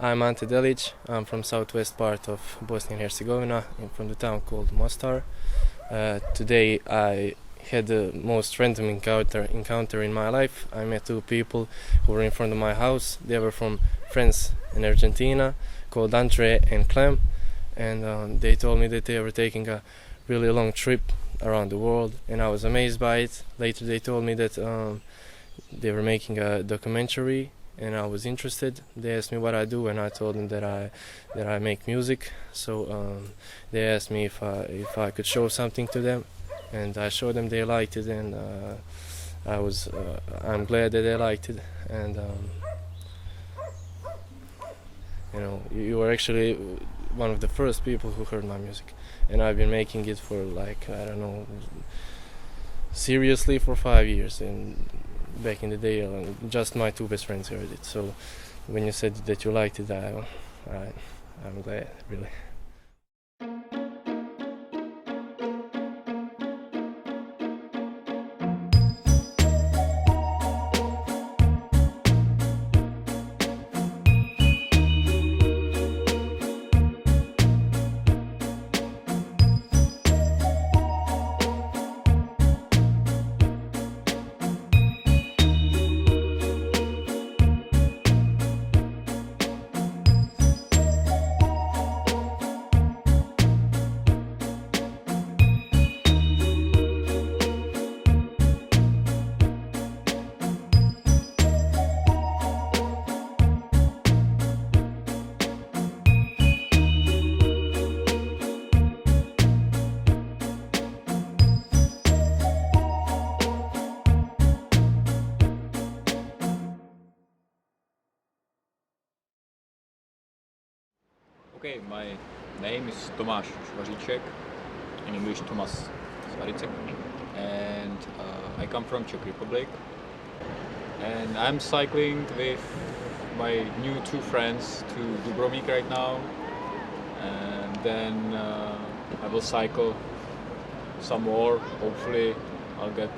I'm Ante. I'm from southwest part of Bosnia and Herzegovina, from the town called Mostar. Today I had the most random encounter in my life. I met two people who were in front of my house. They were from France and Argentina, called Andrés and Clémence, and they told me that they were taking a really long trip around the world, and I was amazed by it. Later they told me that they were making a documentary, and I was interested. They asked me what I do, and I told them that I make music. So they asked me if I could show something to them, and I showed them. They liked it, and I'm glad that they liked it. And you were actually one of the first people who heard my music, and I've been making it for seriously for 5 years. And back in the day, just my two best friends heard it. So when you said that you liked it, I'm glad, really. Okay, my name is Tomáš Švaříček, in English Tomáš Švaříček, and I come from Czech Republic, and I'm cycling with my new two friends to Dubrovnik right now, and then I will cycle some more. Hopefully I'll get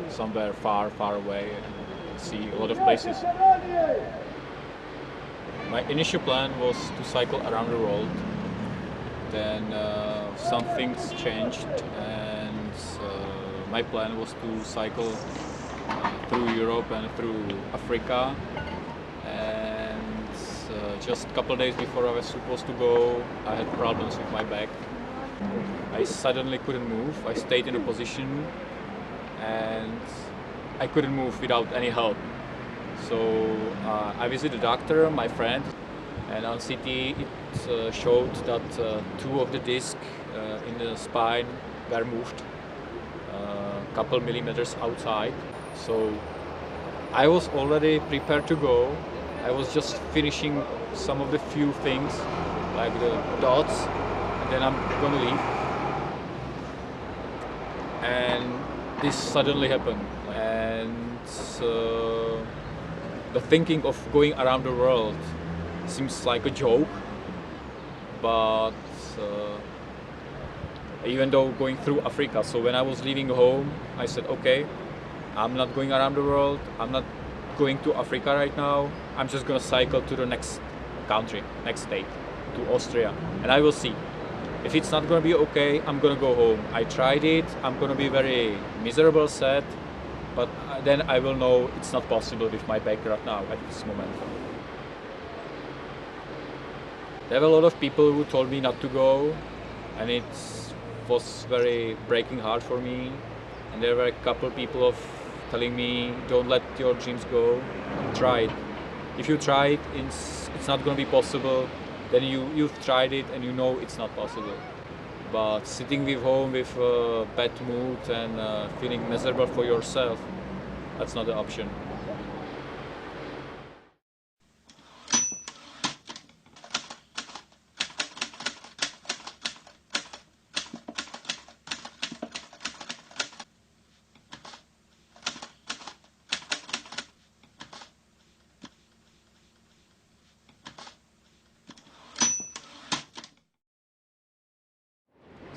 somewhere far away and see a lot of places. My initial plan was to cycle around the world. Then some things changed, and my plan was to cycle through Europe and through Africa. And just a couple of days before I was supposed to go, I had problems with my back. I suddenly couldn't move. I stayed in a position and I couldn't move without any help. So I visited a doctor, my friend, and on CT it showed that two of the discs in the spine were moved a couple millimeters outside. So I was already prepared to go. I was just finishing some of the few things, like the dots, and then I'm gonna leave. And this suddenly happened. And the thinking of going around the world seems like a joke, but even though going through Africa, so when I was leaving home, I said, okay, I'm not going around the world, I'm not going to Africa right now, I'm just gonna cycle to the next country, next state, to Austria, and I will see. If it's not gonna be okay, I'm gonna go home. I tried it, I'm gonna be very miserable, sad, but then I will know it's not possible with my back right now at this moment. There were a lot of people who told me not to go, and it was very breaking heart for me. And there were a couple people of telling me, don't let your dreams go, try it. If you try it, it's not going to be possible, then you've tried it and you know it's not possible. But sitting with home with a bad mood and feeling miserable for yourself, that's not an option.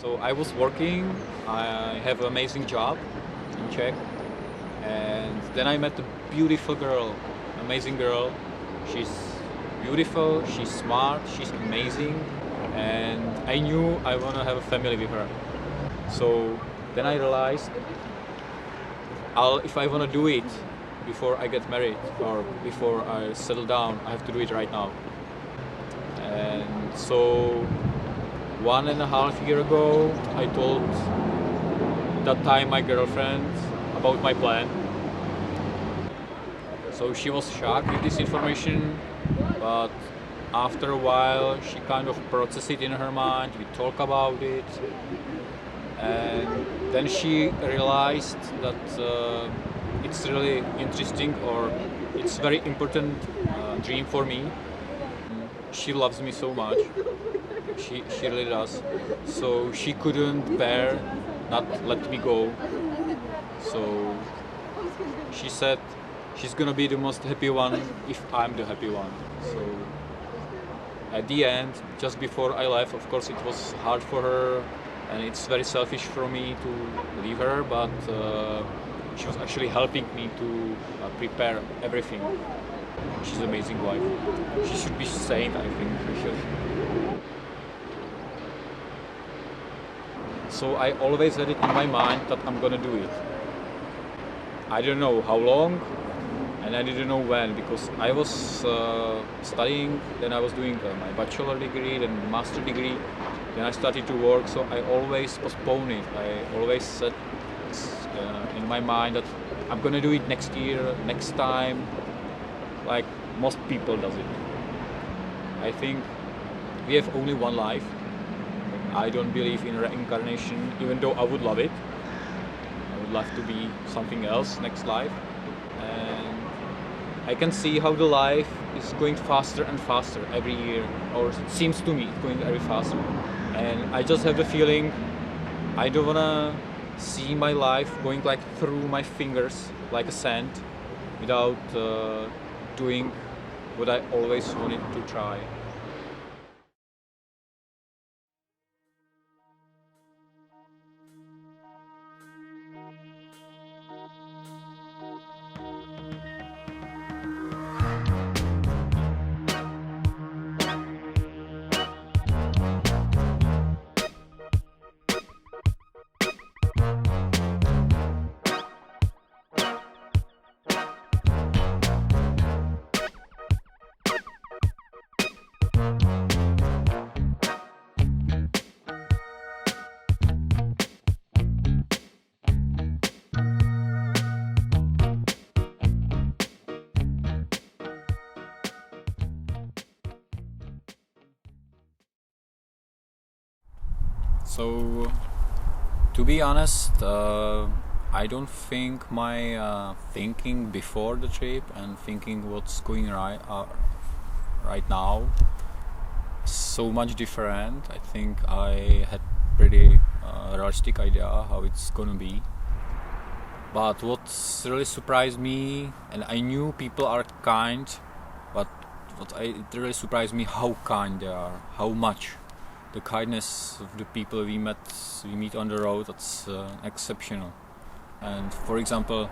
So I was working, I have an amazing job in Czech, and then I met a beautiful girl, amazing girl. She's beautiful, she's smart, she's amazing, and I knew I want to have a family with her. So then I realized if I want to do it before I get married or before I settle down, I have to do it right now. And so 1.5 years ago, I told that time my girlfriend about my plan. So she was shocked with this information, but after a while she kind of processed it in her mind, we talk about it, and then she realized that it's really interesting, or it's very important dream for me. She loves me so much, she really does, so she couldn't bear not let me go. So she said she's gonna be the most happy one if I'm the happy one. So at the end, just before I left, of course it was hard for her, and it's very selfish for me to leave her, but she was actually helping me to prepare everything. She's an amazing wife. She should be saint, I think. So I always had it in my mind that I'm gonna do it. I don't know how long, and I didn't know when, because I was studying, then I was doing my bachelor degree, then master degree, then I started to work, so I always postponed it. I always said in my mind that I'm gonna do it next year, next time, like most people does it. I think we have only one life. I don't believe in reincarnation, even though I would love it. I would love to be something else next life. And I can see how the life is going faster and faster every year, or it seems to me it's going very faster. And I just have the feeling I don't wanna see my life going like through my fingers like a sand without doing what I always wanted to try. So, to be honest, I don't think my thinking before the trip and thinking what's going right now is so much different. I think I had pretty realistic idea how it's gonna be. But what's really surprised me, and I knew people are kind, but it really surprised me how kind they are, how much. The kindness of the people we meet on the road, that's exceptional. And for example,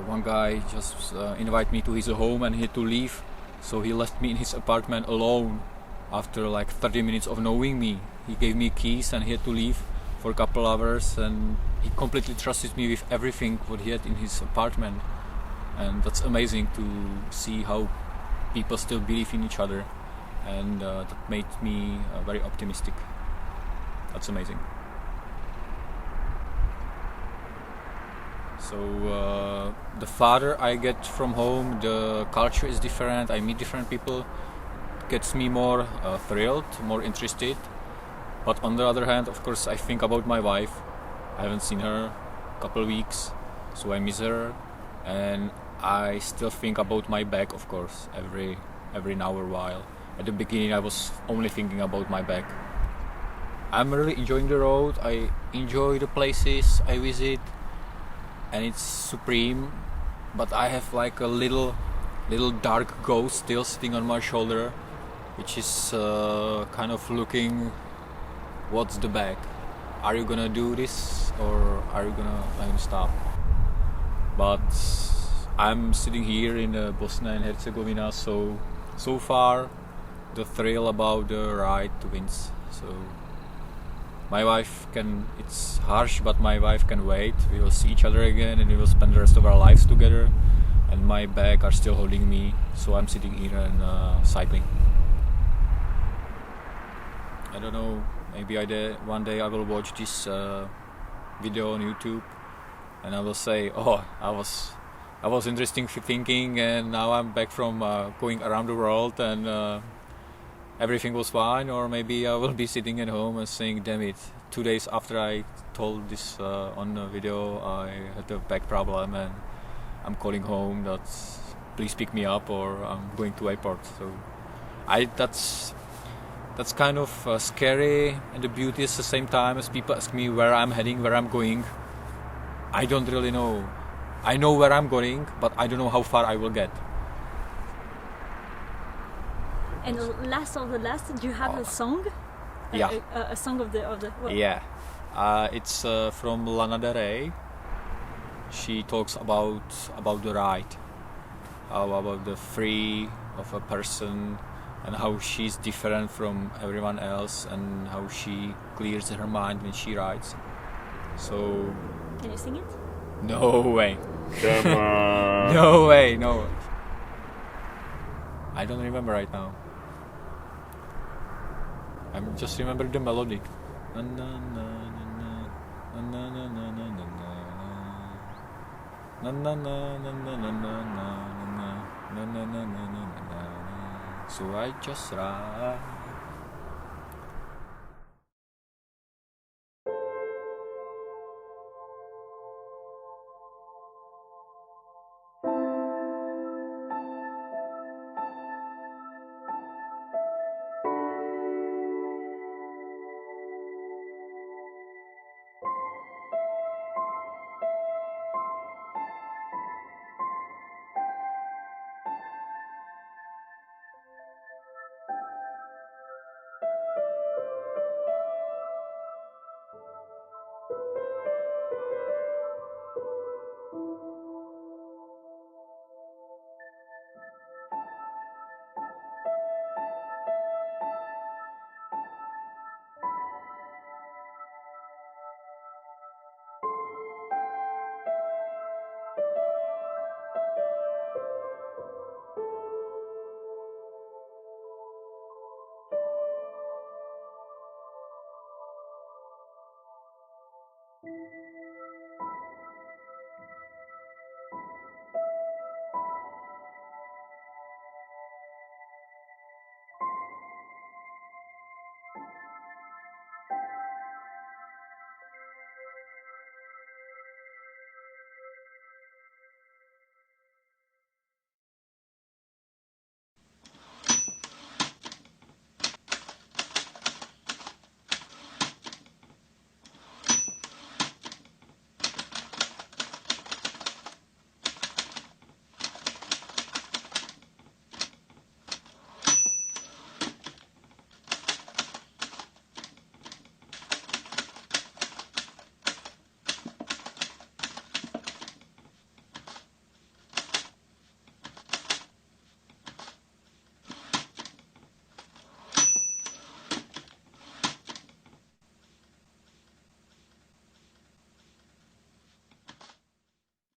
one guy just invited me to his home and he had to leave, so he left me in his apartment alone after like 30 minutes of knowing me. He gave me keys and he had to leave for a couple hours, and he completely trusted me with everything what he had in his apartment. And that's amazing to see how people still believe in each other. And that made me very optimistic. That's amazing. So the farther I get from home, the culture is different, I meet different people, it gets me more thrilled, more interested. But on the other hand, of course, I think about my wife. I haven't seen her a couple of weeks, so I miss her. And I still think about my bag, of course, every now or while. At the beginning I was only thinking about my bag. I'm really enjoying the road, I enjoy the places I visit, and it's supreme, but I have like a little dark ghost still sitting on my shoulder, which is kind of looking, what's the bag? Are you gonna do this, or are you gonna stop? But I'm sitting here in Bosnia and Herzegovina, so so far the thrill about the ride wins. So my wife can, it's harsh, but my wife can wait. We will see each other again and we will spend the rest of our lives together. And my bag are still holding me, so I'm sitting here and cycling. I don't know, maybe one day I will watch this video on YouTube and I will say, oh, I was interesting thinking, and now I'm back from going around the world and everything was fine. Or maybe I will be sitting at home and saying, damn it, 2 days after I told this on the video, I had a back problem and I'm calling home that please pick me up, or I'm going to airport. So that's kind of scary, and the beauty is the same time as people ask me where I'm heading, where I'm going. I don't really know. I know where I'm going, but I don't know how far I will get. And last of the last, do you have a song? Yeah. A song of the well, yeah. It's from Lana Del Rey. She talks about the ride, about the free of a person, and how she's different from everyone else, and how she clears her mind when she rides. So. Can you sing it? No way. Come on. No way. No. I don't remember right now. I just remember the melody. So I just ride.